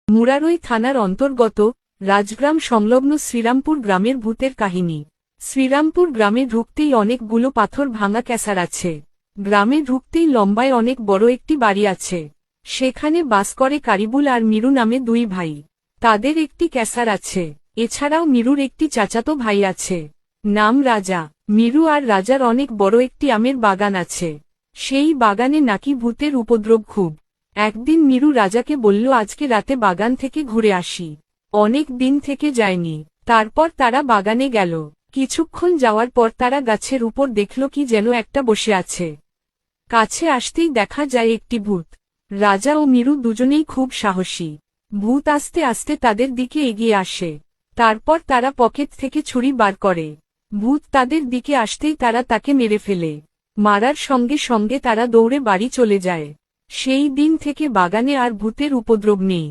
মুরারই থানার অন্তর্গত রাজগ্রাম সংলগ্ন শ্রীরামপুর গ্রামের ভূতের কাহিনী। শ্রীরামপুর গ্রামে ঢুকতেই অনেকগুলো পাথর ভাঙা ক্যাসার আছে। গ্রামে ঢুকতেই লম্বায় অনেক বড় একটি বাড়ি আছে। সেখানে বাস করে কারিবুল আর মিরু নামে দুই ভাই। তাদের একটি ক্যাসার আছে। এছাড়াও মিরুর একটি চাচাতো ভাই আছে, নাম রাজা। মিরু আর রাজার অনেক বড় একটি আমের বাগান আছে। সেই বাগানে নাকি ভূতের উপদ্রব খুব। একদিন মিরু রাজাকে বলল, আজকে রাতে বাগান থেকে ঘুরে আসি। অনেক দিন থেকে যায়নি। তারপর তারা বাগানে গেল। কিছুক্ষণ যাওয়ার পর তারা গাছের উপর দেখল কি যেন একটা বসে আছে। কাছে আসতেই দেখা যায় একটি ভূত। রাজা ও মিরু দুজনেই খুব সাহসী। ভূত আস্তে আস্তে তাদের দিকে এগিয়ে আসে। তারপর তারা পকেট থেকে ছুরি বার করে। ভূত তাদের দিকে আসতেই তারা তাকে মেরে ফেলে। মারার সঙ্গে সঙ্গে তারা দৌড়ে বাড়ি চলে যায়। সেই দিন থেকে বাগানে আর ভূতের উপদ্রব নেই।